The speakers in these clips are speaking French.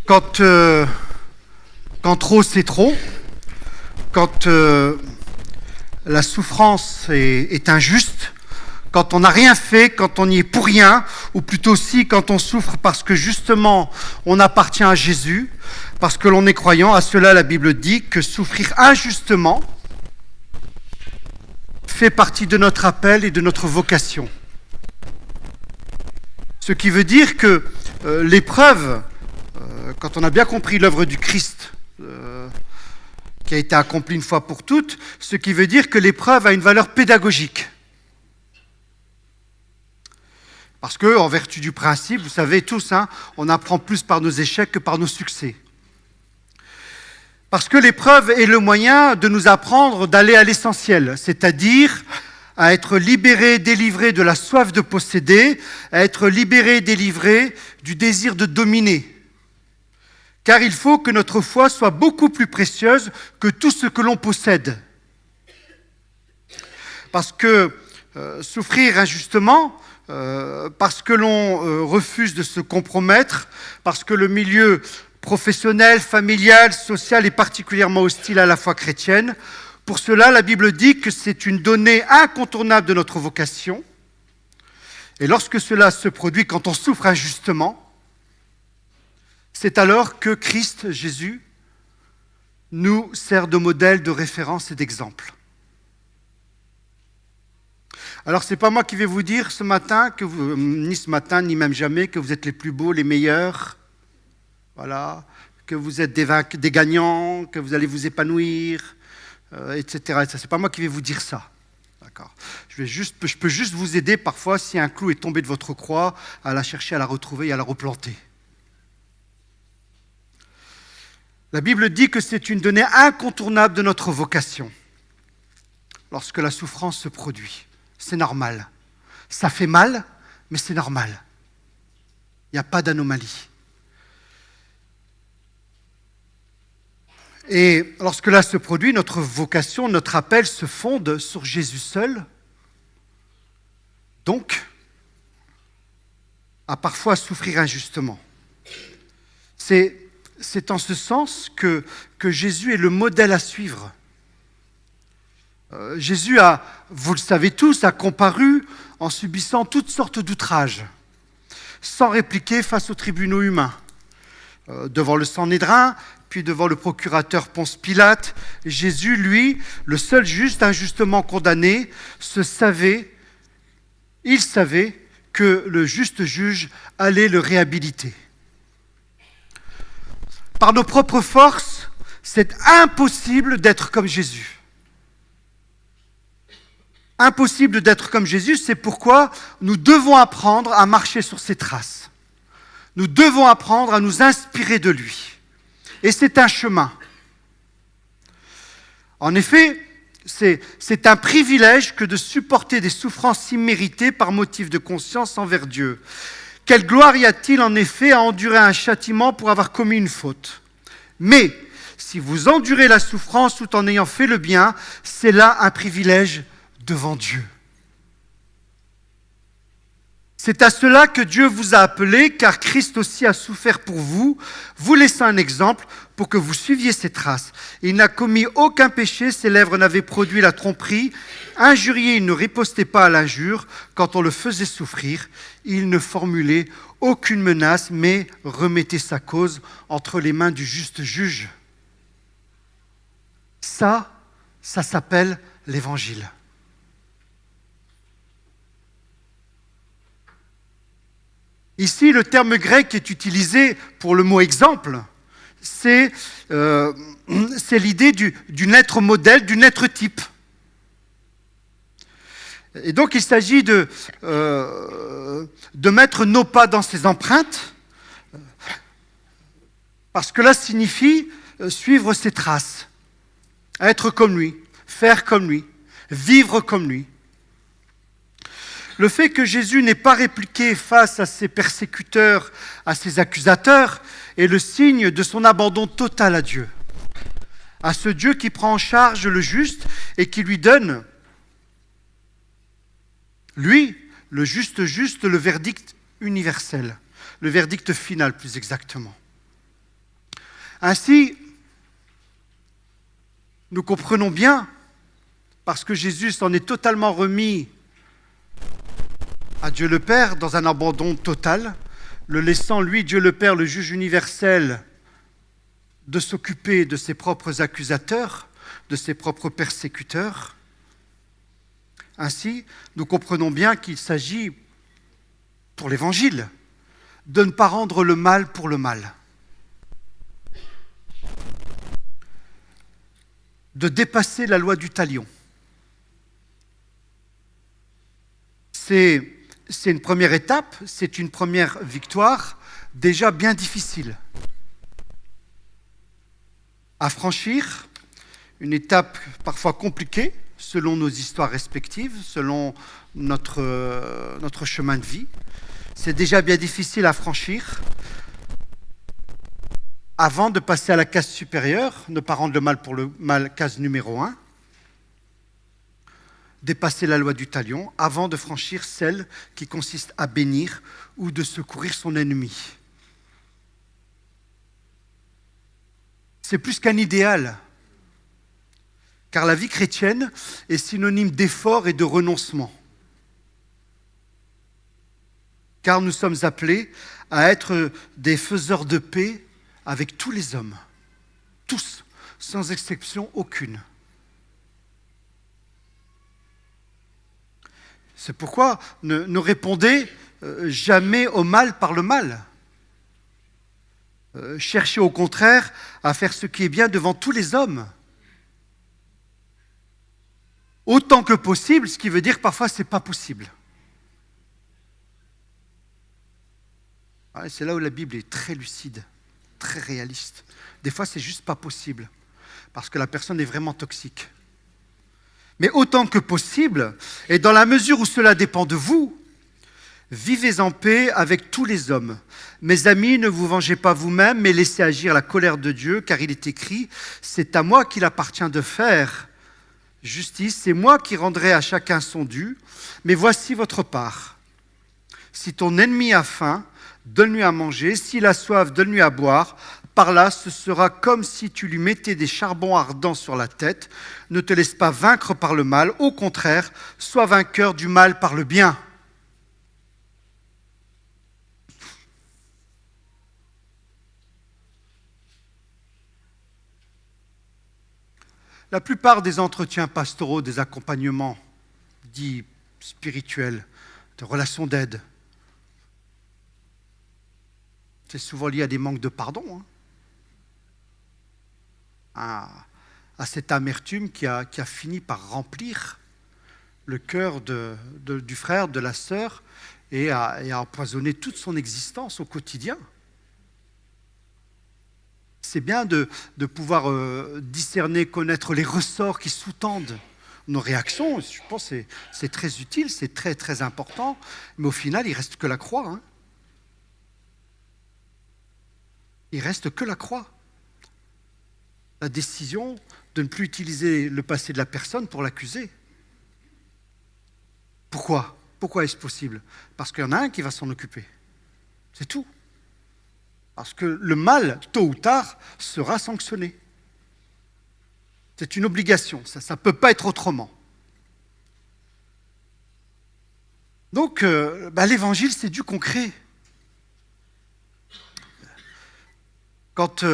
Quand trop c'est trop, quand la souffrance est injuste, quand on n'a rien fait, quand on n'y est pour rien, ou plutôt aussi quand on souffre parce que justement on appartient à Jésus, parce que l'on est croyant, à cela la Bible dit que souffrir injustement fait partie de notre appel et de notre vocation. Ce qui veut dire que l'épreuve, quand on a bien compris l'œuvre du Christ qui a été accomplie une fois pour toutes, ce qui veut dire que l'épreuve a une valeur pédagogique. Parce que, en vertu du principe, vous savez tous, on apprend plus par nos échecs que par nos succès. Parce que l'épreuve est le moyen de nous apprendre d'aller à l'essentiel, c'est-à-dire à être libéré, délivré de la soif de posséder, à être libéré, délivré du désir de dominer. Car il faut que notre foi soit beaucoup plus précieuse que tout ce que l'on possède. Parce que souffrir injustement, parce que l'on refuse de se compromettre, parce que le milieu professionnel, familial, social est particulièrement hostile à la foi chrétienne, pour cela, la Bible dit que c'est une donnée incontournable de notre vocation. Et lorsque cela se produit, quand on souffre injustement, c'est alors que Christ, Jésus, nous sert de modèle, de référence et d'exemple. Alors, ce n'est pas moi qui vais vous dire ce matin, ni ce matin, ni même jamais, que vous êtes les plus beaux, les meilleurs, voilà, que vous êtes des gagnants, que vous allez vous épanouir, etc. Ce n'est pas moi qui vais vous dire ça. D'accord. Je peux juste vous aider parfois, si un clou est tombé de votre croix, à la chercher, à la retrouver et à la replanter. La Bible dit que c'est une donnée incontournable de notre vocation lorsque la souffrance se produit. C'est normal. Ça fait mal, mais c'est normal. Il n'y a pas d'anomalie. Et lorsque cela se produit, notre vocation, notre appel se fonde sur Jésus seul. Donc, à parfois souffrir injustement. C'est en ce sens que Jésus est le modèle à suivre. Jésus vous le savez tous, a comparu en subissant toutes sortes d'outrages, sans répliquer face aux tribunaux humains. Devant le Sanhédrin, puis devant le procurateur Ponce Pilate, Jésus, lui, le seul juste injustement condamné, il savait que le juste juge allait le réhabiliter. Par nos propres forces, c'est impossible d'être comme Jésus. Impossible d'être comme Jésus, c'est pourquoi nous devons apprendre à marcher sur ses traces. Nous devons apprendre à nous inspirer de lui. Et c'est un chemin. En effet, c'est un privilège que de supporter des souffrances imméritées par motif de conscience envers Dieu. Quelle gloire y a-t-il en effet à endurer un châtiment pour avoir commis une faute ? Mais si vous endurez la souffrance tout en ayant fait le bien, c'est là un privilège devant Dieu. C'est à cela que Dieu vous a appelé, car Christ aussi a souffert pour vous, vous laissant un exemple pour que vous suiviez ses traces. Il n'a commis aucun péché, ses lèvres n'avaient produit la tromperie. Injurié, il ne ripostait pas à l'injure. Quand on le faisait souffrir, il ne formulait aucune menace, mais remettait sa cause entre les mains du juste juge. Ça s'appelle l'Évangile. Ici, le terme grec qui est utilisé pour le mot exemple, c'est l'idée d'une être modèle, d'une être type. Et donc, il s'agit de mettre nos pas dans ses empreintes, parce que là signifie suivre ses traces, être comme lui, faire comme lui, vivre comme lui. Le fait que Jésus n'ait pas répliqué face à ses persécuteurs, à ses accusateurs, est le signe de son abandon total à Dieu. À ce Dieu qui prend en charge le juste et qui lui donne, lui, le juste, le verdict universel, le verdict final plus exactement. Ainsi, nous comprenons bien, parce que Jésus s'en est totalement remis à Dieu le Père dans un abandon total, le laissant, lui, Dieu le Père, le juge universel, de s'occuper de ses propres accusateurs, de ses propres persécuteurs. Ainsi, nous comprenons bien qu'il s'agit, pour l'Évangile, de ne pas rendre le mal pour le mal, de dépasser la loi du talion. C'est une première étape, c'est une première victoire, déjà bien difficile à franchir, une étape parfois compliquée selon nos histoires respectives, selon notre chemin de vie. C'est déjà bien difficile à franchir avant de passer à la case supérieure, ne pas rendre le mal pour le mal, case numéro 1, dépasser la loi du talion avant de franchir celle qui consiste à bénir ou de secourir son ennemi. C'est plus qu'un idéal, car la vie chrétienne est synonyme d'effort et de renoncement. Car nous sommes appelés à être des faiseurs de paix avec tous les hommes, tous, sans exception aucune. C'est pourquoi ne répondez jamais au mal par le mal. Cherchez au contraire à faire ce qui est bien devant tous les hommes. Autant que possible, ce qui veut dire que parfois ce n'est pas possible. C'est là où la Bible est très lucide, très réaliste. Des fois, c'est juste pas possible, parce que la personne est vraiment toxique. Mais autant que possible, et dans la mesure où cela dépend de vous, vivez en paix avec tous les hommes. Mes amis, ne vous vengez pas vous-même, mais laissez agir la colère de Dieu, car il est écrit, c'est à moi qu'il appartient de faire justice, c'est moi qui rendrai à chacun son dû, mais voici votre part. Si ton ennemi a faim, donne-lui à manger, s'il a soif, donne-lui à boire. Par là, ce sera comme si tu lui mettais des charbons ardents sur la tête. Ne te laisse pas vaincre par le mal, au contraire, sois vainqueur du mal par le bien. La plupart des entretiens pastoraux, des accompagnements dits spirituels, de relations d'aide, c'est souvent lié à des manques de pardon, à cette amertume qui a fini par remplir le cœur du frère, de la sœur, et à empoisonner toute son existence au quotidien. C'est bien de pouvoir discerner, connaître les ressorts qui sous-tendent nos réactions. Je pense que c'est très utile, c'est très très important, mais au final, il ne reste que la croix. Il ne reste que la croix. La décision de ne plus utiliser le passé de la personne pour l'accuser. Pourquoi ? Pourquoi est-ce possible ? Parce qu'il y en a un qui va s'en occuper. C'est tout. Parce que le mal, tôt ou tard, sera sanctionné. C'est une obligation, ça ne peut pas être autrement. Donc, l'évangile, c'est du concret. Quand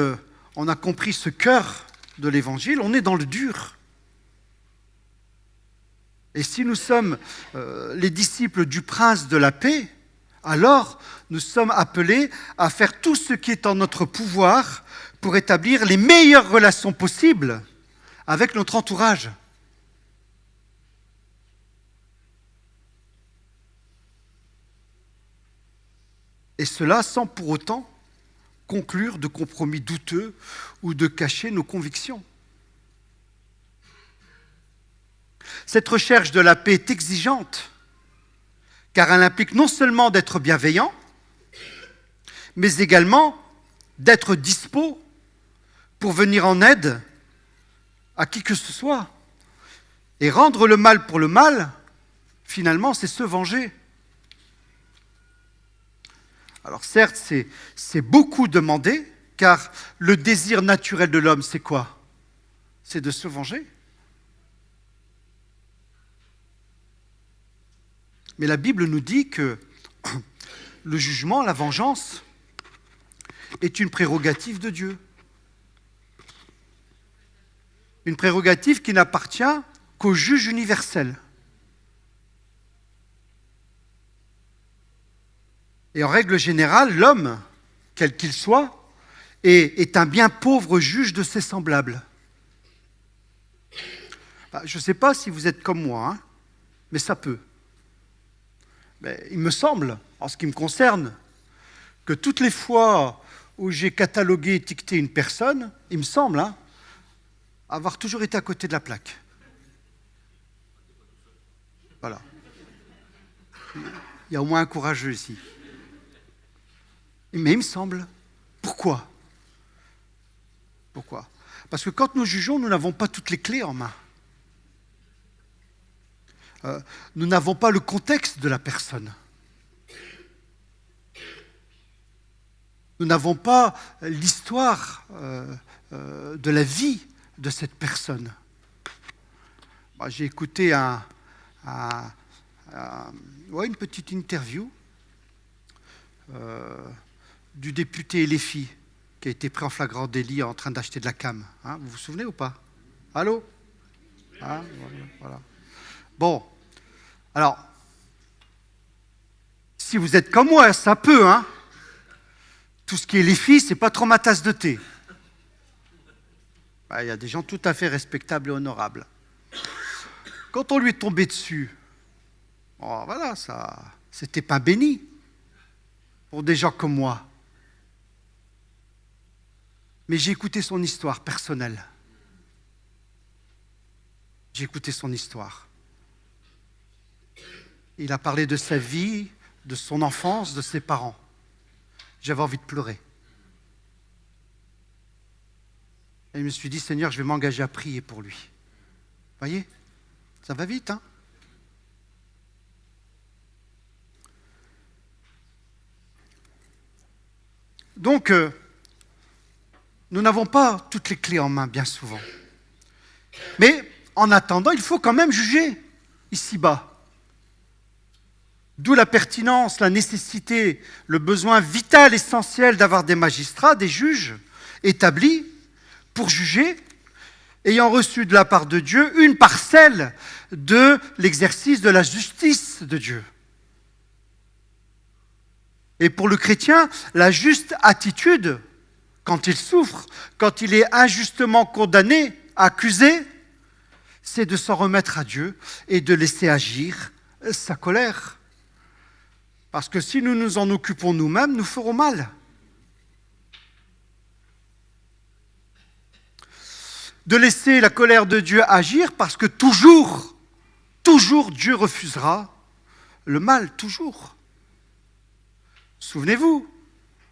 on a compris ce cœur de l'évangile, on est dans le dur. Et si nous sommes les disciples du prince de la paix, alors nous sommes appelés à faire tout ce qui est en notre pouvoir pour établir les meilleures relations possibles avec notre entourage. Et cela sans pour autant conclure de compromis douteux ou de cacher nos convictions. Cette recherche de la paix est exigeante, car elle implique non seulement d'être bienveillant, mais également d'être dispo pour venir en aide à qui que ce soit. Et rendre le mal pour le mal, finalement, c'est se venger. Alors certes, c'est beaucoup demandé, car le désir naturel de l'homme, c'est quoi? C'est de se venger. Mais la Bible nous dit que le jugement, la vengeance, est une prérogative de Dieu. Une prérogative qui n'appartient qu'au juge universel. Et en règle générale, l'homme, quel qu'il soit, est un bien pauvre juge de ses semblables. Je ne sais pas si vous êtes comme moi, mais ça peut. Mais il me semble, en ce qui me concerne, que toutes les fois où j'ai catalogué, étiqueté une personne, il me semble avoir toujours été à côté de la plaque. Voilà. Il y a au moins un courageux ici. Mais il me semble. Pourquoi? Pourquoi? Parce que quand nous jugeons, nous n'avons pas toutes les clés en main. Nous n'avons pas le contexte de la personne. Nous n'avons pas l'histoire de la vie de cette personne. J'ai écouté une petite interview du député LFI qui a été pris en flagrant délit en train d'acheter de la cam. Vous vous souvenez ou pas? Allô? Voilà. Bon, alors, si vous êtes comme moi, ça peut, tout ce qui est LFI, c'est pas trop ma tasse de thé. Il y a des gens tout à fait respectables et honorables. Quand on lui est tombé dessus, voilà, ça, c'était pas béni pour des gens comme moi. Mais j'ai écouté son histoire personnelle. J'ai écouté son histoire. Il a parlé de sa vie, de son enfance, de ses parents. J'avais envie de pleurer. Et je me suis dit, Seigneur, je vais m'engager à prier pour lui. Vous voyez? Ça va vite, Donc, nous n'avons pas toutes les clés en main, bien souvent. Mais, en attendant, il faut quand même juger ici-bas. D'où la pertinence, la nécessité, le besoin vital, essentiel d'avoir des magistrats, des juges établis pour juger, ayant reçu de la part de Dieu une parcelle de l'exercice de la justice de Dieu. Et pour le chrétien, la juste attitude, quand il souffre, quand il est injustement condamné, accusé, c'est de s'en remettre à Dieu et de laisser agir sa colère. Parce que si nous nous en occupons nous-mêmes, nous ferons mal. De laisser la colère de Dieu agir parce que toujours Dieu refusera le mal, toujours. Souvenez-vous,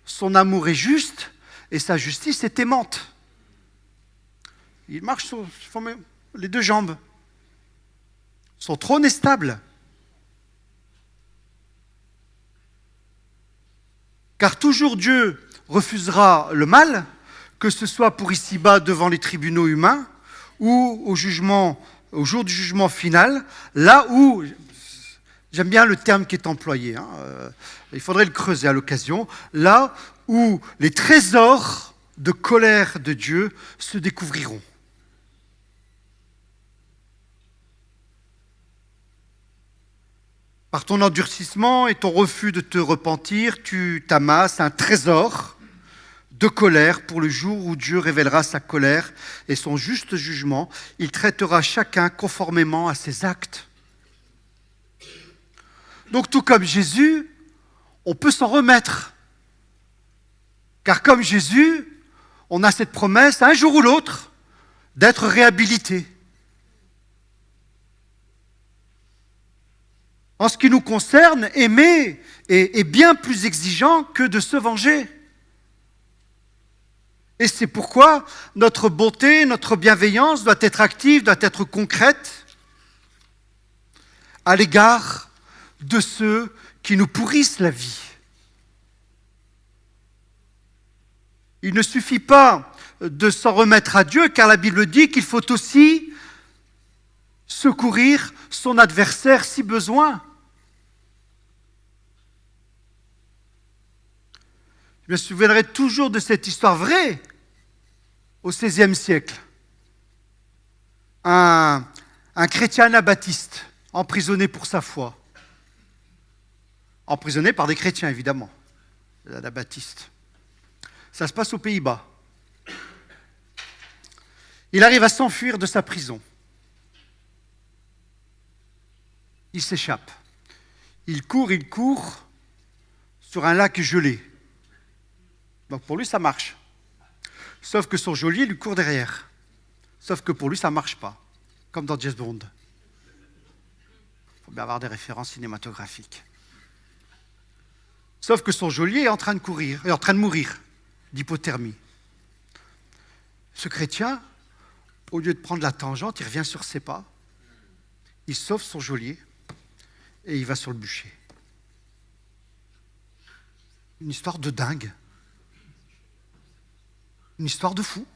son amour est juste et sa justice est aimante. Il marche sur les deux jambes. Son trône est stable. Car toujours Dieu refusera le mal, que ce soit pour ici-bas devant les tribunaux humains ou au jour du jugement final, là où, j'aime bien le terme qui est employé, il faudrait le creuser à l'occasion, là où les trésors de colère de Dieu se découvriront. Par ton endurcissement et ton refus de te repentir, tu t'amasses un trésor de colère pour le jour où Dieu révélera sa colère et son juste jugement. Il traitera chacun conformément à ses actes. Donc tout comme Jésus, on peut s'en remettre. Car comme Jésus, on a cette promesse, un jour ou l'autre, d'être réhabilité. En ce qui nous concerne, aimer est bien plus exigeant que de se venger. Et c'est pourquoi notre bonté, notre bienveillance doit être active, doit être concrète à l'égard de ceux qui nous pourrissent la vie. Il ne suffit pas de s'en remettre à Dieu, car la Bible dit qu'il faut aussi secourir son adversaire si besoin. Je me souviendrai toujours de cette histoire vraie au XVIe siècle. Un chrétien anabaptiste, emprisonné pour sa foi. Emprisonné par des chrétiens, évidemment, l'anabaptiste. Ça se passe aux Pays-Bas. Il arrive à s'enfuir de sa prison. Il s'échappe. Il court sur un lac gelé. Donc pour lui, ça marche. Sauf que son geôlier lui court derrière. Sauf que pour lui, ça ne marche pas. Comme dans James Bond. Il faut bien avoir des références cinématographiques. Sauf que son geôlier est en train de mourir d'hypothermie. Ce chrétien, au lieu de prendre la tangente, il revient sur ses pas, il sauve son geôlier et il va sur le bûcher. Une histoire de dingue. Une histoire de fou.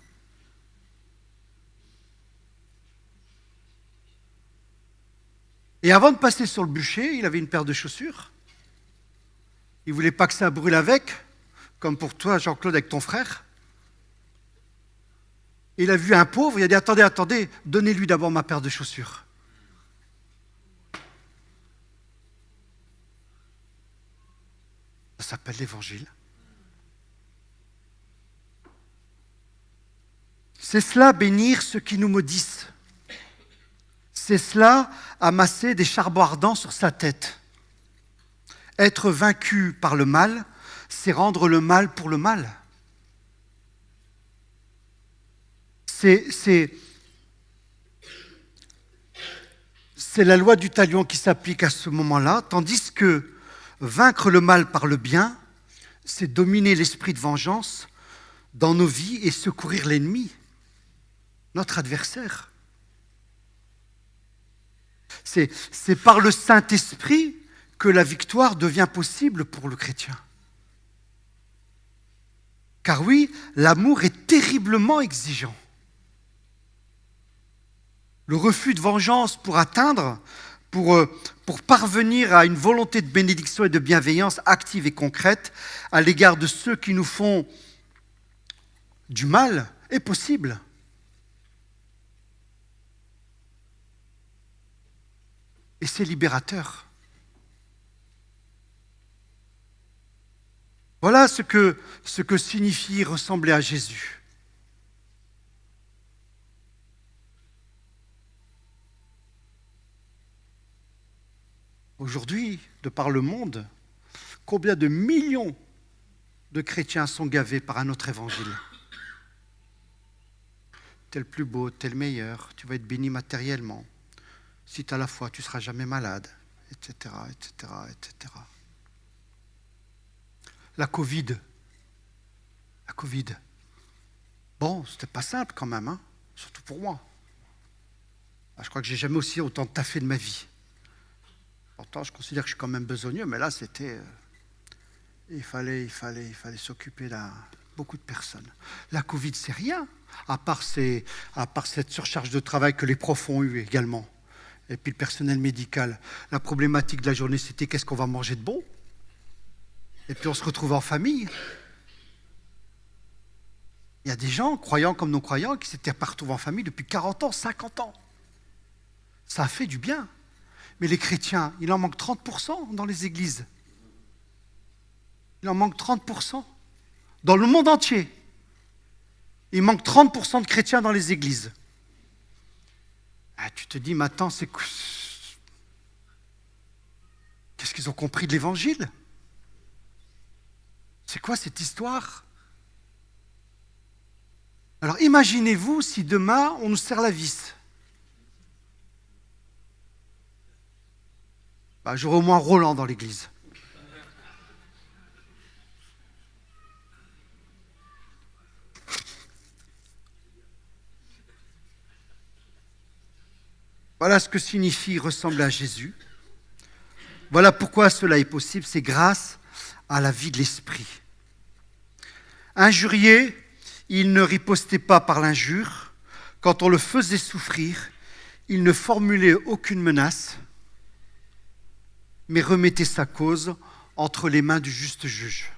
Et avant de passer sur le bûcher, il avait une paire de chaussures. Il ne voulait pas que ça brûle avec, comme pour toi, Jean-Claude, avec ton frère. Il a vu un pauvre, il a dit « Attendez, donnez-lui d'abord ma paire de chaussures. » Ça s'appelle l'Évangile. C'est cela, bénir ceux qui nous maudissent. C'est cela, amasser des charbons ardents sur sa tête. Être vaincu par le mal, c'est rendre le mal pour le mal. C'est la loi du talion qui s'applique à ce moment-là, tandis que vaincre le mal par le bien, c'est dominer l'esprit de vengeance dans nos vies et secourir l'ennemi, notre adversaire. C'est par le Saint-Esprit que la victoire devient possible pour le chrétien. Car oui, l'amour est terriblement exigeant. Le refus de vengeance pour parvenir à une volonté de bénédiction et de bienveillance active et concrète à l'égard de ceux qui nous font du mal est possible. Et c'est libérateur. Voilà ce que signifie ressembler à Jésus. Aujourd'hui, de par le monde, combien de millions de chrétiens sont gavés par un autre évangile? T'es le plus beau, t'es le meilleur, tu vas être béni matériellement. Si tu as la foi, tu ne seras jamais malade, etc., etc., etc. La Covid. Bon, c'était pas simple quand même, hein, surtout pour moi. Je crois que j'ai jamais aussi autant taffé de ma vie. Pourtant, je considère que je suis quand même besogneux, mais là, c'était... Il fallait s'occuper de beaucoup de personnes. La Covid, c'est rien, à part cette surcharge de travail que les profs ont eue également. Et puis le personnel médical. La problématique de la journée, c'était qu'est-ce qu'on va manger de bon? Et puis on se retrouve en famille. Il y a des gens, croyants comme non-croyants, qui s'étaient pas retrouvés en famille depuis 40 ans, 50 ans. Ça a fait du bien. Mais les chrétiens, il en manque 30% dans les églises. Il en manque 30%. Dans le monde entier. Il manque 30% de chrétiens dans les églises. Ah, tu te dis, maintenant, qu'est-ce qu'ils ont compris de l'Évangile? C'est quoi cette histoire? Alors imaginez-vous si demain, on nous serre la vis. J'aurai au moins Roland dans l'église. Voilà ce que signifie ressembler à Jésus. Voilà pourquoi cela est possible, c'est grâce à la vie de l'Esprit. Injurié, il ne ripostait pas par l'injure. Quand on le faisait souffrir, il ne formulait aucune menace, mais remettait sa cause entre les mains du juste juge.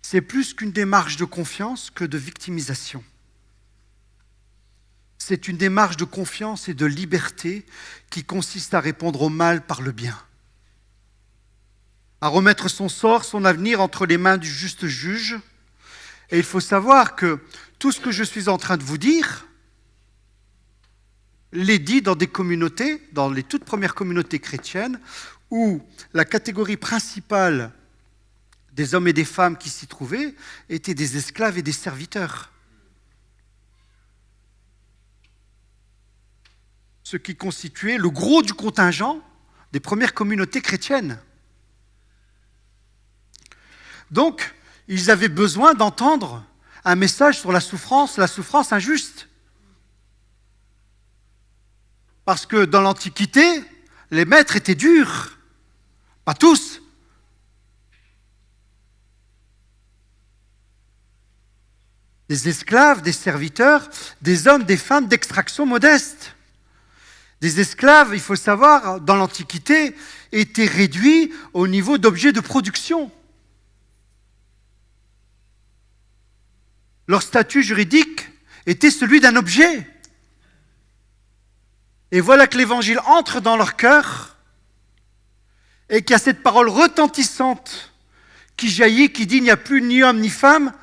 C'est plus qu'une démarche de confiance que de victimisation. C'est une démarche de confiance et de liberté qui consiste à répondre au mal par le bien, à remettre son sort, son avenir entre les mains du juste juge. Et il faut savoir que tout ce que je suis en train de vous dire l'est dit dans des communautés, dans les toutes premières communautés chrétiennes, où la catégorie principale des hommes et des femmes qui s'y trouvaient étaient des esclaves et des serviteurs. Ce qui constituait le gros du contingent des premières communautés chrétiennes. Donc, ils avaient besoin d'entendre un message sur la souffrance injuste. Parce que dans l'Antiquité, les maîtres étaient durs. Pas tous. Des esclaves, des serviteurs, des hommes, des femmes d'extraction modeste. Des esclaves, il faut savoir, dans l'Antiquité, étaient réduits au niveau d'objets de production. Leur statut juridique était celui d'un objet. Et voilà que l'Évangile entre dans leur cœur et qu'il y a cette parole retentissante qui jaillit, qui dit « Il n'y a plus ni homme ni femme,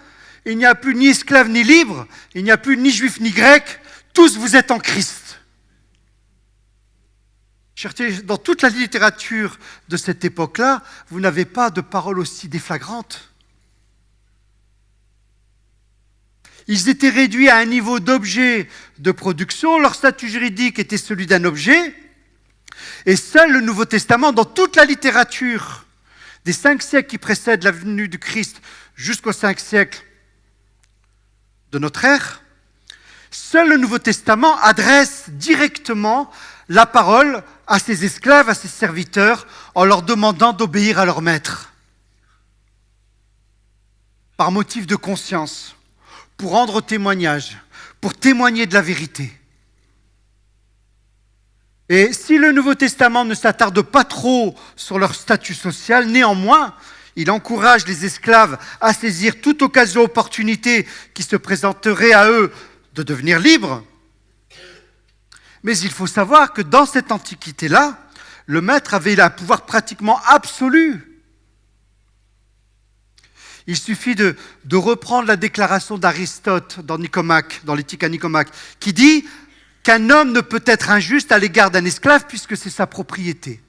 il n'y a plus ni esclave ni libre, il n'y a plus ni juif ni grec, tous vous êtes en Christ. » Dans toute la littérature de cette époque-là, vous n'avez pas de parole aussi déflagrante. Ils étaient réduits à un niveau d'objet de production, leur statut juridique était celui d'un objet, et seul le Nouveau Testament, dans toute la littérature des 5 siècles qui précèdent la venue du Christ jusqu'aux 5 siècles de notre ère, seul le Nouveau Testament adresse directement la parole à ses esclaves, à ses serviteurs, en leur demandant d'obéir à leur maître, par motif de conscience, pour rendre témoignage, pour témoigner de la vérité. Et si le Nouveau Testament ne s'attarde pas trop sur leur statut social, néanmoins, il encourage les esclaves à saisir toute occasion, opportunité qui se présenterait à eux de devenir libres. Mais il faut savoir que dans cette antiquité-là, le maître avait un pouvoir pratiquement absolu. Il suffit de reprendre la déclaration d'Aristote dans Nicomaque, dans l'éthique à Nicomaque, qui dit qu'un homme ne peut être injuste à l'égard d'un esclave puisque c'est sa propriété.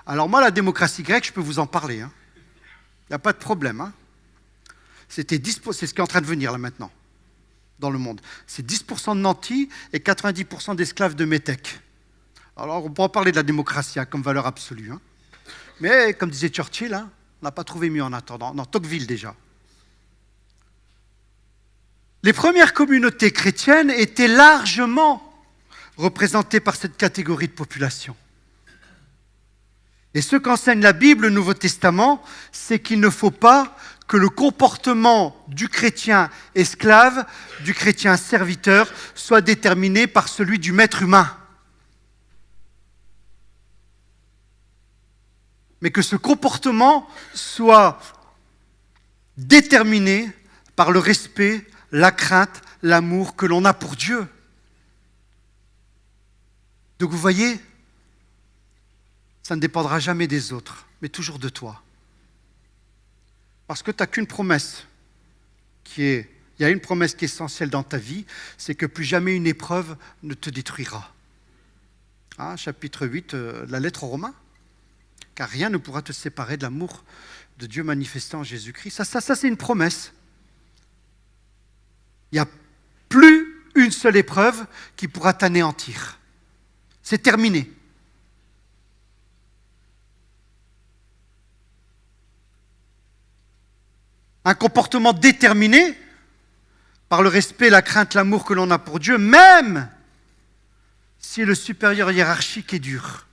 Alors moi, la démocratie grecque, je peux vous en parler. Il n'y a pas de problème. C'est ce qui est en train de venir là maintenant, dans le monde. C'est 10% de nantis et 90% d'esclaves de métèques. Alors on pourra parler de la démocratie comme valeur absolue. Mais comme disait Churchill, on n'a pas trouvé mieux en attendant. Dans Tocqueville déjà. Les premières communautés chrétiennes étaient largement représentées par cette catégorie de population. Et ce qu'enseigne la Bible, le Nouveau Testament, c'est qu'il ne faut pas que le comportement du chrétien esclave, du chrétien serviteur, soit déterminé par celui du maître humain. Mais que ce comportement soit déterminé par le respect, la crainte, l'amour que l'on a pour Dieu. Donc vous voyez, ça ne dépendra jamais des autres, mais toujours de toi. Parce que tu n'as qu'une promesse il y a une promesse qui est essentielle dans ta vie, c'est que plus jamais une épreuve ne te détruira. Chapitre 8, la lettre aux Romains. Car rien ne pourra te séparer de l'amour de Dieu manifesté en Jésus-Christ. Ça c'est une promesse. Il n'y a plus une seule épreuve qui pourra t'anéantir. C'est terminé. Un comportement déterminé par le respect, la crainte, l'amour que l'on a pour Dieu, même si le supérieur hiérarchique est dur.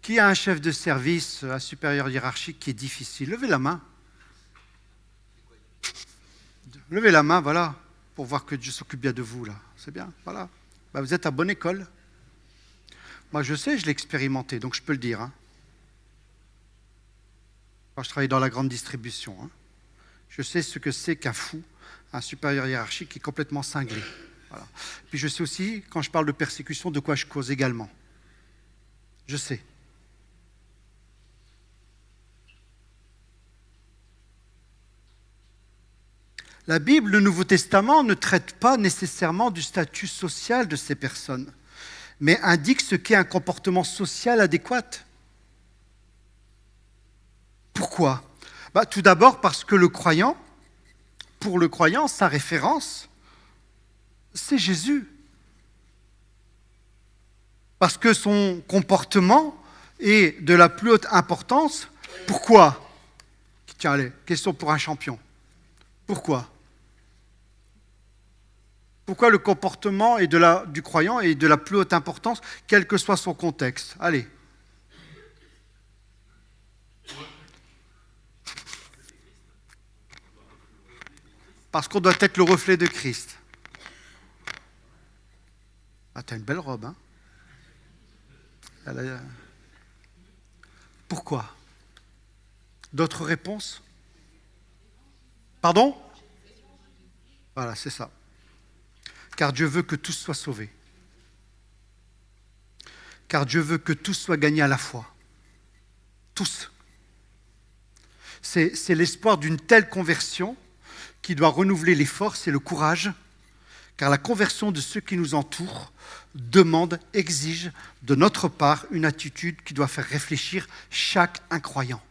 Qui a un chef de service, un supérieur hiérarchique qui est difficile? Levez la main. Levez la main, voilà, pour voir que Dieu s'occupe bien de vous, là. C'est bien, voilà. Ben, vous êtes à bonne école. Moi, je sais, je l'ai expérimenté, donc je peux le dire. Hein. Quand je travaille dans la grande distribution, hein. Je sais ce que c'est qu'un fou, un supérieur hiérarchique qui est complètement cinglé. Voilà. Puis je sais aussi, quand je parle de persécution, de quoi je cause également. Je sais. La Bible, le Nouveau Testament, ne traite pas nécessairement du statut social de ces personnes, mais indique ce qu'est un comportement social adéquat. Pourquoi? Tout d'abord parce que pour le croyant, sa référence, c'est Jésus. Parce que son comportement est de la plus haute importance. Pourquoi? Tiens, allez, question pour un champion. Pourquoi? Pourquoi le comportement du croyant est de la plus haute importance, quel que soit son contexte? Allez. Parce qu'on doit être le reflet de Christ. Ah, t'as une belle robe, hein? Pourquoi? D'autres réponses? Pardon? Voilà, c'est ça. Car Dieu veut que tous soient sauvés. Car Dieu veut que tous soient gagnés à la fois. Tous. C'est l'espoir d'une telle conversion qui doit renouveler les forces et le courage, car la conversion de ceux qui nous entourent demande, exige de notre part une attitude qui doit faire réfléchir chaque incroyant.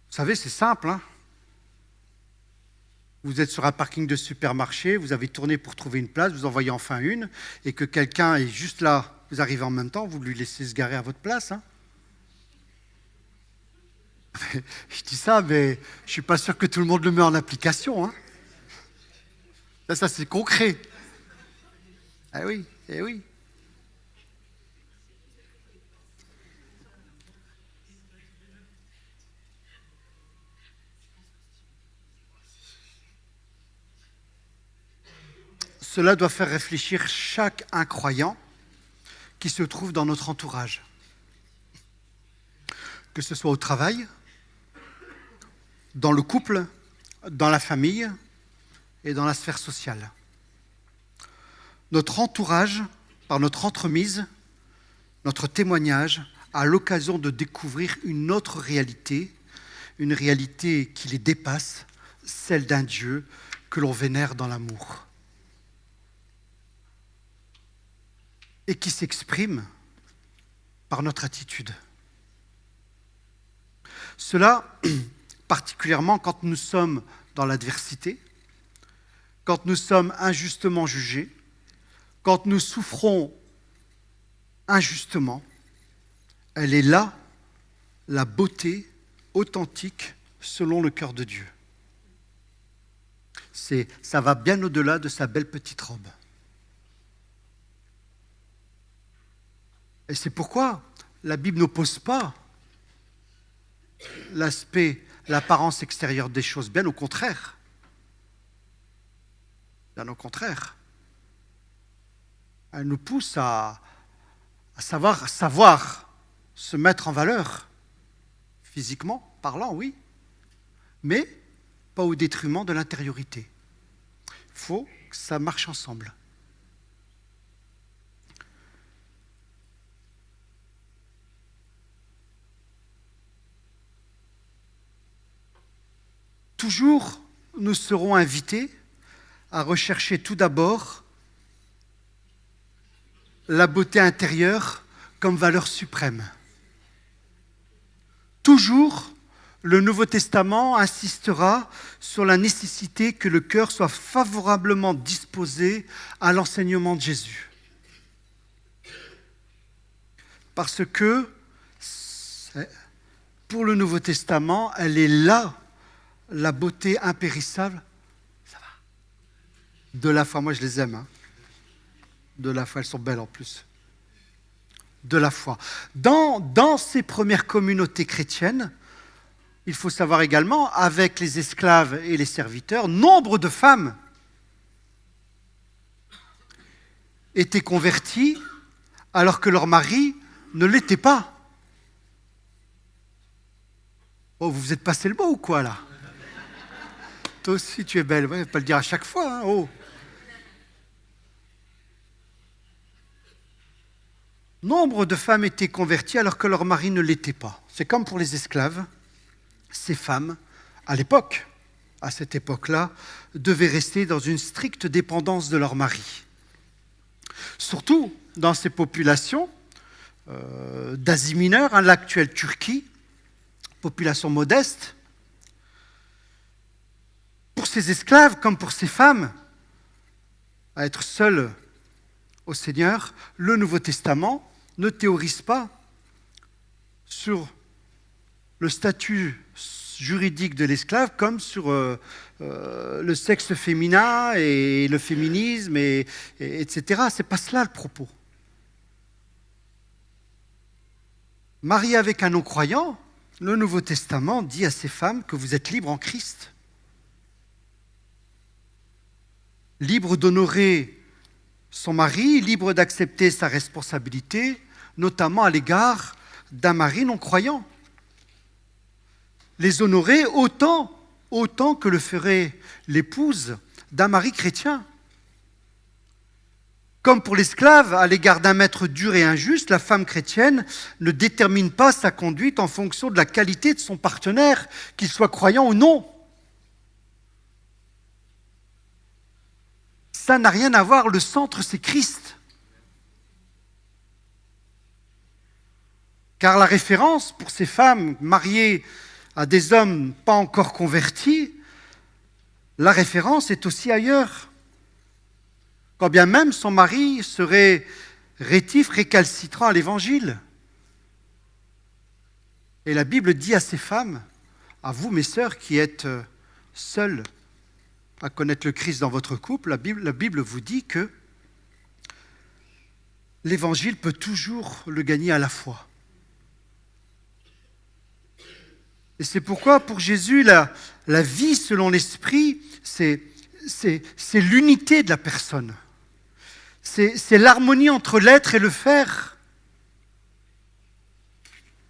Vous savez, c'est simple, hein? Vous êtes sur un parking de supermarché, vous avez tourné pour trouver une place, vous en voyez enfin une, et que quelqu'un est juste là, vous arrivez en même temps, vous lui laissez se garer à votre place. Hein? Je dis ça, mais je ne suis pas sûr que tout le monde le met en application. Hein? Ça c'est concret. Eh oui, eh oui. Cela doit faire réfléchir chaque incroyant qui se trouve dans notre entourage. Que ce soit au travail, dans le couple, dans la famille et dans la sphère sociale. Notre entourage, par notre entremise, notre témoignage, a l'occasion de découvrir une autre réalité, une réalité qui les dépasse, celle d'un Dieu que l'on vénère dans l'amour. Et qui s'exprime par notre attitude. Cela, particulièrement quand nous sommes dans l'adversité, quand nous sommes injustement jugés, quand nous souffrons injustement, elle est là, la beauté authentique selon le cœur de Dieu. Ça va bien au-delà de sa belle petite robe. Et c'est pourquoi la Bible n'oppose pas l'apparence extérieure des choses, bien au contraire. Bien au contraire. Elle nous pousse à savoir se mettre en valeur, physiquement parlant, oui, mais pas au détriment de l'intériorité. Il faut que ça marche ensemble. Toujours, nous serons invités à rechercher tout d'abord la beauté intérieure comme valeur suprême. Toujours, le Nouveau Testament insistera sur la nécessité que le cœur soit favorablement disposé à l'enseignement de Jésus. Parce que, pour le Nouveau Testament, elle est là, la beauté impérissable, ça va, de la foi. Moi, je les aime. Hein. De la foi, elles sont belles en plus. De la foi. Dans ces premières communautés chrétiennes, il faut savoir également, avec les esclaves et les serviteurs, nombre de femmes étaient converties alors que leur mari ne l'était pas. Oh, vous vous êtes passé le mot ou quoi là? Toi aussi tu es belle, ouais, pas le dire à chaque fois. Hein, oh. Nombre de femmes étaient converties alors que leur mari ne l'était pas. C'est comme pour les esclaves. Ces femmes, à l'époque, à cette époque-là, devaient rester dans une stricte dépendance de leur mari. Surtout dans ces populations d'Asie mineure, l'actuelle Turquie, population modeste. Pour ces esclaves comme pour ces femmes, à être seules au Seigneur, le Nouveau Testament ne théorise pas sur le statut juridique de l'esclave comme sur le sexe féminin et le féminisme, etc. Ce n'est pas cela le propos. Marié avec un non-croyant, le Nouveau Testament dit à ces femmes que vous êtes libres en Christ. Libre d'honorer son mari, libre d'accepter sa responsabilité, notamment à l'égard d'un mari non-croyant. Les honorer autant que le ferait l'épouse d'un mari chrétien. Comme pour l'esclave, à l'égard d'un maître dur et injuste, la femme chrétienne ne détermine pas sa conduite en fonction de la qualité de son partenaire, qu'il soit croyant ou non. Ça n'a rien à voir, le centre c'est Christ. Car la référence pour ces femmes mariées à des hommes pas encore convertis, la référence est aussi ailleurs. Quand bien même son mari serait rétif, récalcitrant à l'Évangile. Et la Bible dit à ces femmes, à vous mes sœurs qui êtes seules à connaître le Christ dans votre couple, la Bible vous dit que l'Évangile peut toujours le gagner à la foi. Et c'est pourquoi pour Jésus, la vie selon l'Esprit, c'est l'unité de la personne. C'est l'harmonie entre l'être et le faire.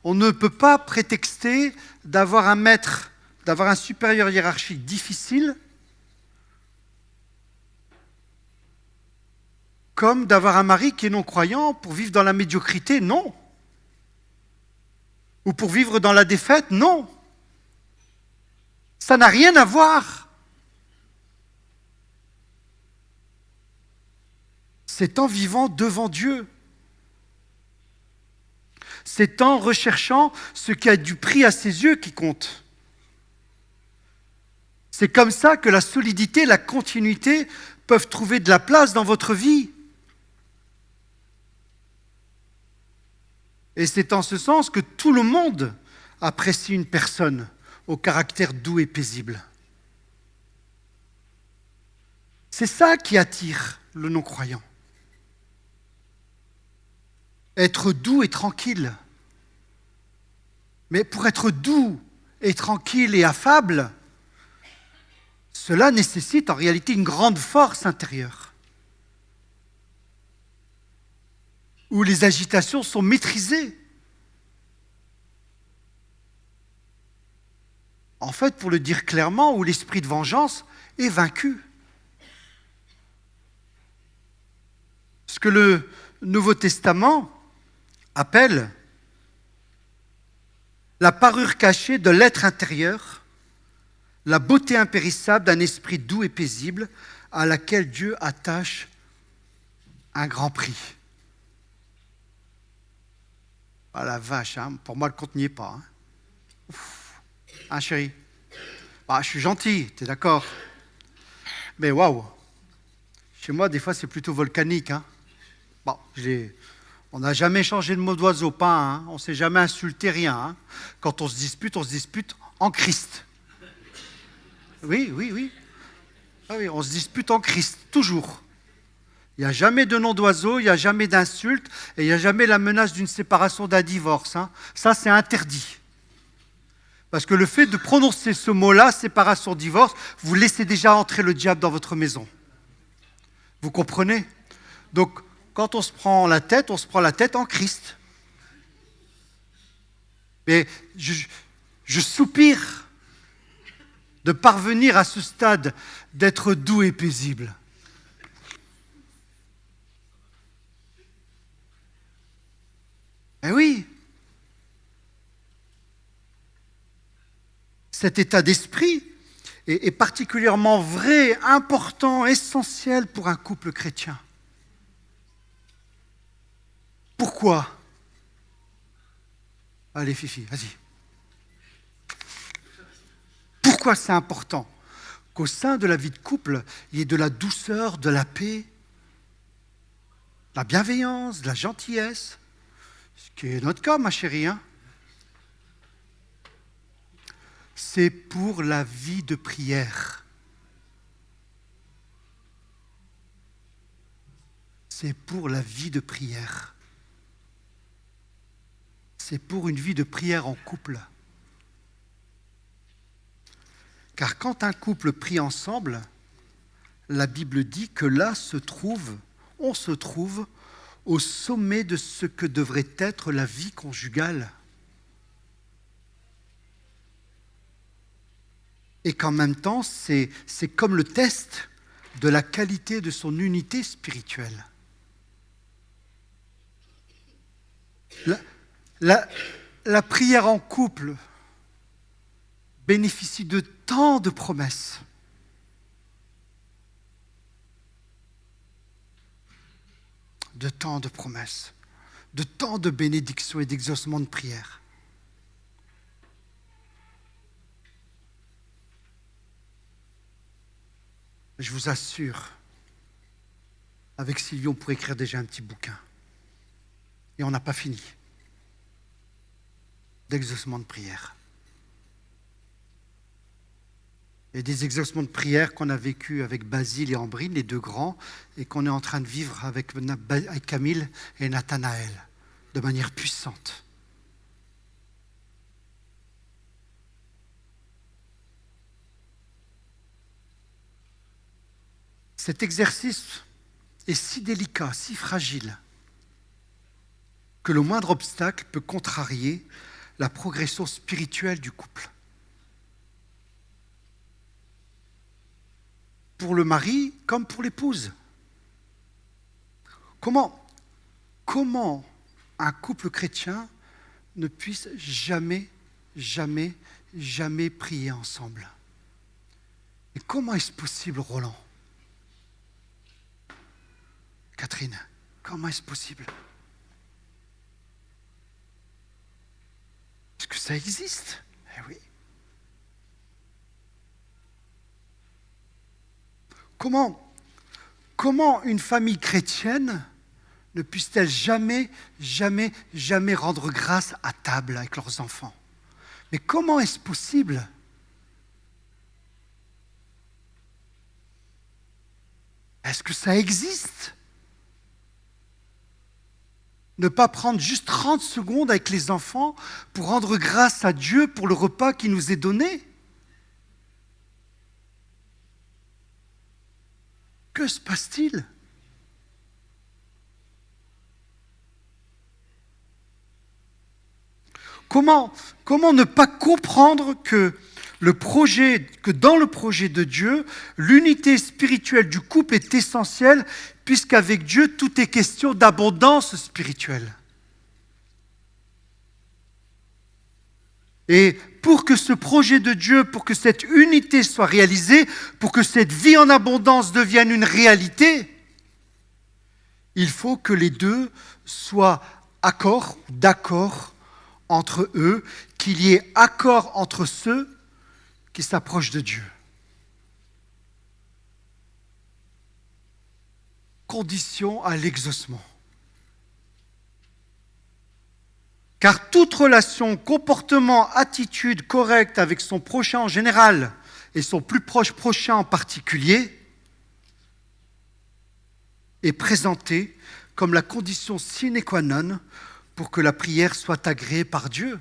On ne peut pas prétexter d'avoir un maître, d'avoir un supérieur hiérarchique difficile, comme d'avoir un mari qui est non-croyant pour vivre dans la médiocrité, non. Ou pour vivre dans la défaite, non. Ça n'a rien à voir. C'est en vivant devant Dieu. C'est en recherchant ce qui a du prix à ses yeux qui compte. C'est comme ça que la solidité, la continuité peuvent trouver de la place dans votre vie. Et c'est en ce sens que tout le monde apprécie une personne au caractère doux et paisible. C'est ça qui attire le non-croyant. Être doux et tranquille. Mais pour être doux et tranquille et affable, cela nécessite en réalité une grande force intérieure, où les agitations sont maîtrisées. En fait, pour le dire clairement, où l'esprit de vengeance est vaincu. Ce que le Nouveau Testament appelle la parure cachée de l'être intérieur, la beauté impérissable d'un esprit doux et paisible à laquelle Dieu attache un grand prix. Ah la vache, hein, pour moi le compte n'y est pas. Hein. Ouf. Hein chérie? Je suis gentil, t'es d'accord? Mais waouh! Chez moi, des fois, c'est plutôt volcanique. Hein. Bon, on n'a jamais changé de mot d'oiseau, pas un. Hein. On ne s'est jamais insulté, rien. Hein. Quand on se dispute en Christ. Oui. Ah oui, on se dispute en Christ, toujours. Il n'y a jamais de nom d'oiseau, il n'y a jamais d'insulte, et il n'y a jamais la menace d'une séparation, d'un divorce. Ça, c'est interdit. Parce que le fait de prononcer ce mot-là, séparation, divorce, vous laissez déjà entrer le diable dans votre maison. Vous comprenez? Donc, quand on se prend la tête en Christ. Mais je soupire de parvenir à ce stade d'être doux et paisible. Eh oui, cet état d'esprit est particulièrement vrai, important, essentiel pour un couple chrétien. Pourquoi? Allez, Fifi, vas-y. Pourquoi c'est important qu'au sein de la vie de couple, il y ait de la douceur, de la paix, de la bienveillance, de la gentillesse? Ce qui est notre cas, ma chérie. C'est pour la vie de prière. C'est pour la vie de prière. C'est pour une vie de prière en couple. Car quand un couple prie ensemble, la Bible dit que là on se trouve au sommet de ce que devrait être la vie conjugale. Et qu'en même temps, c'est comme le test de la qualité de son unité spirituelle. La prière en couple bénéficie de tant de promesses. De tant de promesses, de tant de bénédictions et d'exaucements de prière. Je vous assure, avec Sylvie, on pourrait écrire déjà un petit bouquin. Et on n'a pas fini. D'exaucements de prière. Et des exaucements de prière qu'on a vécu avec Basile et Ambrine, les deux grands, et qu'on est en train de vivre avec Camille et Nathanaël, de manière puissante. Cet exercice est si délicat, si fragile, que le moindre obstacle peut contrarier la progression spirituelle du couple. Pour le mari comme pour l'épouse. Comment un couple chrétien ne puisse jamais prier ensemble? Et comment est-ce possible, Roland? Catherine, comment est-ce possible? Est-ce que ça existe? Eh oui. Comment une famille chrétienne ne puisse-t-elle jamais rendre grâce à table avec leurs enfants? Mais comment est-ce possible? Est-ce que ça existe? Ne pas prendre juste 30 secondes avec les enfants pour rendre grâce à Dieu pour le repas qui nous est donné? Que se passe-t-il? Comment ne pas comprendre que dans le projet de Dieu, l'unité spirituelle du couple est essentielle, puisqu'avec Dieu, tout est question d'abondance spirituelle. Et pour que ce projet de Dieu, pour que cette unité soit réalisée, pour que cette vie en abondance devienne une réalité, il faut que les deux soient d'accord entre eux, qu'il y ait accord entre ceux qui s'approchent de Dieu. Condition à l'exaucement. Car toute relation, comportement, attitude correcte avec son prochain en général et son plus proche prochain en particulier est présentée comme la condition sine qua non pour que la prière soit agréée par Dieu.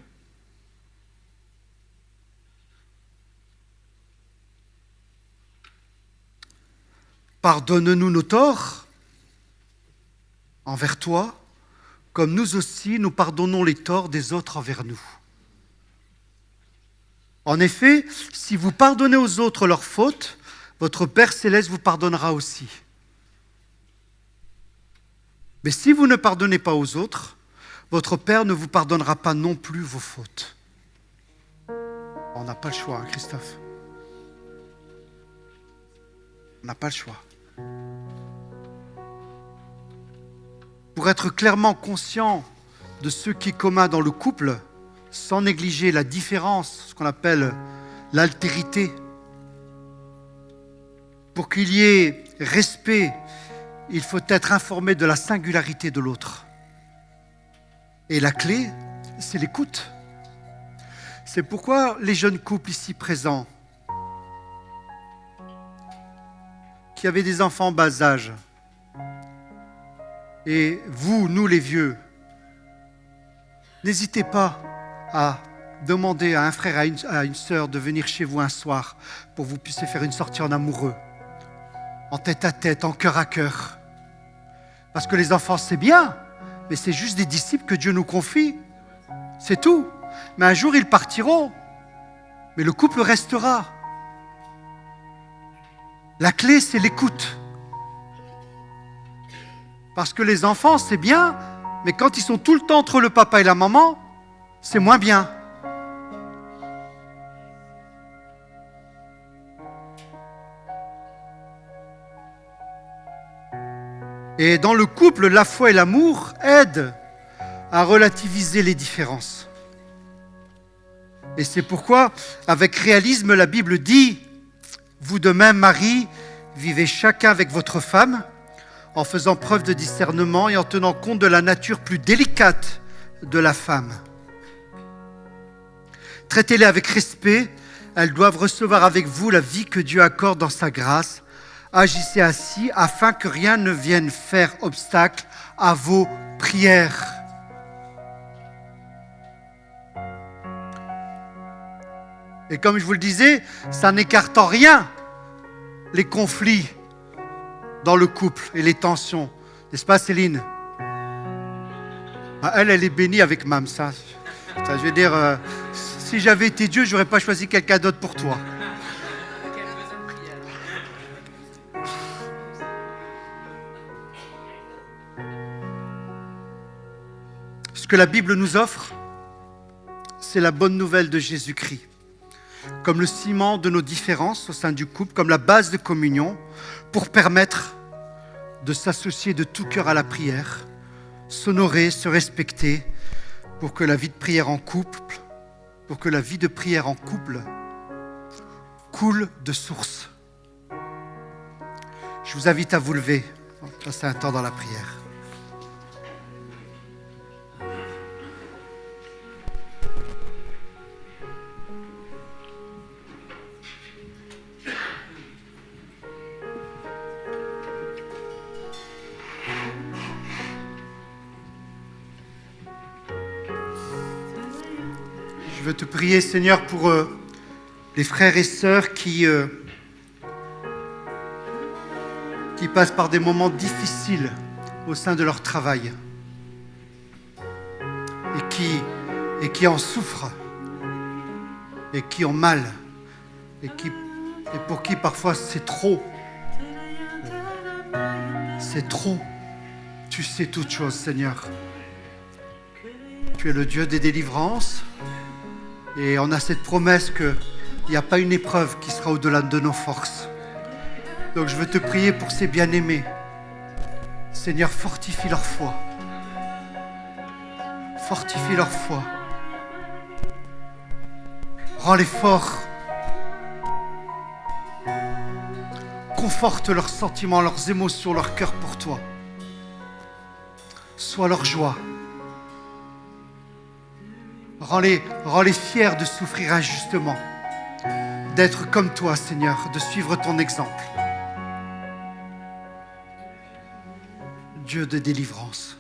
Pardonne-nous nos torts envers toi, comme nous aussi nous pardonnons les torts des autres envers nous. En effet, si vous pardonnez aux autres leurs fautes, votre Père céleste vous pardonnera aussi. Mais si vous ne pardonnez pas aux autres, votre Père ne vous pardonnera pas non plus vos fautes. On n'a pas le choix, hein, Christophe. On n'a pas le choix. Pour être clairement conscient de ce qui est commun dans le couple, sans négliger la différence, ce qu'on appelle l'altérité, pour qu'il y ait respect, il faut être informé de la singularité de l'autre. Et la clé, c'est l'écoute. C'est pourquoi les jeunes couples ici présents, qui avaient des enfants en bas âge, et vous, nous les vieux, n'hésitez pas à demander à un frère, à une sœur de venir chez vous un soir pour que vous puissiez faire une sortie en amoureux, en tête à tête, en cœur à cœur. Parce que les enfants, c'est bien, mais c'est juste des disciples que Dieu nous confie. C'est tout. Mais un jour, ils partiront. Mais le couple restera. La clé, c'est l'écoute. Parce que les enfants, c'est bien, mais quand ils sont tout le temps entre le papa et la maman, c'est moins bien. Et dans le couple, la foi et l'amour aident à relativiser les différences. Et c'est pourquoi, avec réalisme, la Bible dit « Vous de même, Marie, vivez chacun avec votre femme, en faisant preuve de discernement et en tenant compte de la nature plus délicate de la femme. Traitez-les avec respect, elles doivent recevoir avec vous la vie que Dieu accorde dans sa grâce. Agissez ainsi afin que rien ne vienne faire obstacle à vos prières. » Et comme je vous le disais, ça n'écarte en rien les conflits dans le couple et les tensions. N'est-ce pas, Céline? Elle est bénie avec Mam, ça. Je veux dire, si j'avais été Dieu, je n'aurais pas choisi quelqu'un d'autre pour toi. Ce que la Bible nous offre, c'est la bonne nouvelle de Jésus-Christ. Comme le ciment de nos différences au sein du couple, comme la base de communion, pour permettre de s'associer de tout cœur à la prière, s'honorer, se respecter, pour que la vie de prière en couple, coule de source. Je vous invite à vous lever, passer un temps dans la prière. Je veux te prier, Seigneur, pour les frères et sœurs qui passent par des moments difficiles au sein de leur travail et qui en souffrent et qui ont mal et pour qui parfois c'est trop. C'est trop. Tu sais toutes choses, Seigneur. Tu es le Dieu des délivrances. Et on a cette promesse qu'il n'y a pas une épreuve qui sera au-delà de nos forces. Donc je veux te prier pour ces bien-aimés. Seigneur, fortifie leur foi. Fortifie leur foi. Rends-les forts. Conforte leurs sentiments, leurs émotions, leur cœur pour toi. Sois leur joie. Rends-les fiers de souffrir injustement, d'être comme toi, Seigneur, de suivre ton exemple. Dieu de délivrance.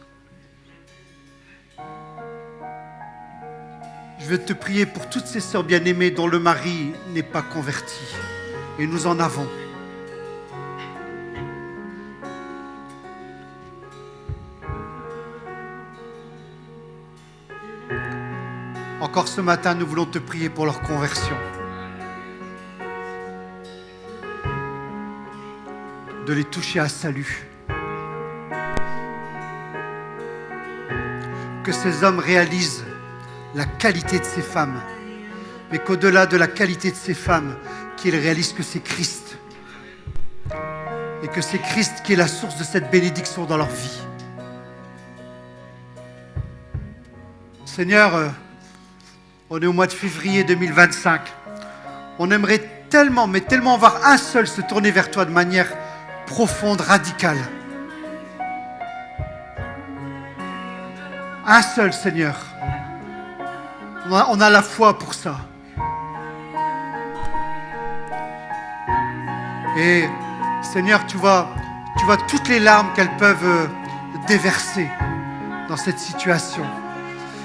Je veux te prier pour toutes ces sœurs bien-aimées dont le mari n'est pas converti. Et nous en avons. Encore ce matin, nous voulons te prier pour leur conversion. De les toucher à salut. Que ces hommes réalisent la qualité de ces femmes, mais qu'au-delà de la qualité de ces femmes, qu'ils réalisent que c'est Christ. Et que c'est Christ qui est la source de cette bénédiction dans leur vie. Seigneur, on est au mois de février 2025. On aimerait tellement, mais tellement voir un seul se tourner vers toi de manière profonde, radicale. Un seul, Seigneur. On a la foi pour ça. Et Seigneur, tu vois toutes les larmes qu'elles peuvent déverser dans cette situation.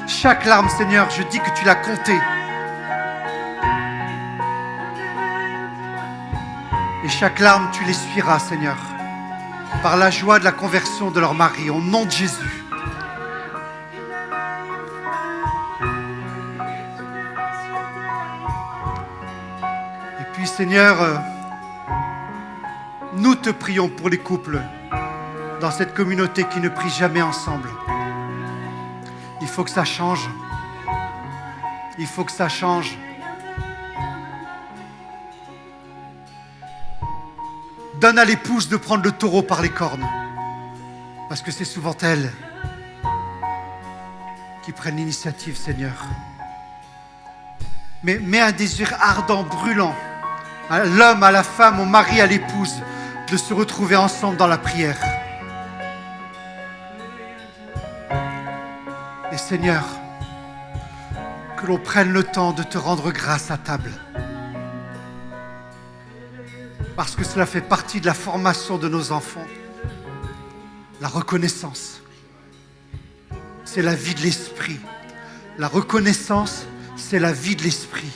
Chaque larme, Seigneur, je dis que tu l'as comptée. Et chaque larme, tu l'essuieras, Seigneur, par la joie de la conversion de leur mari, au nom de Jésus. Et puis, Seigneur, nous te prions pour les couples dans cette communauté qui ne prient jamais ensemble. Il faut que ça change. Il faut que ça change. Donne à l'épouse de prendre le taureau par les cornes. Parce que c'est souvent elles qui prennent l'initiative, Seigneur. Mais mets un désir ardent, brûlant, à l'homme, à la femme, au mari, à l'épouse, de se retrouver ensemble dans la prière. Et Seigneur, que l'on prenne le temps de te rendre grâce à table. Parce que cela fait partie de la formation de nos enfants. La reconnaissance, c'est la vie de l'esprit. La reconnaissance, c'est la vie de l'esprit.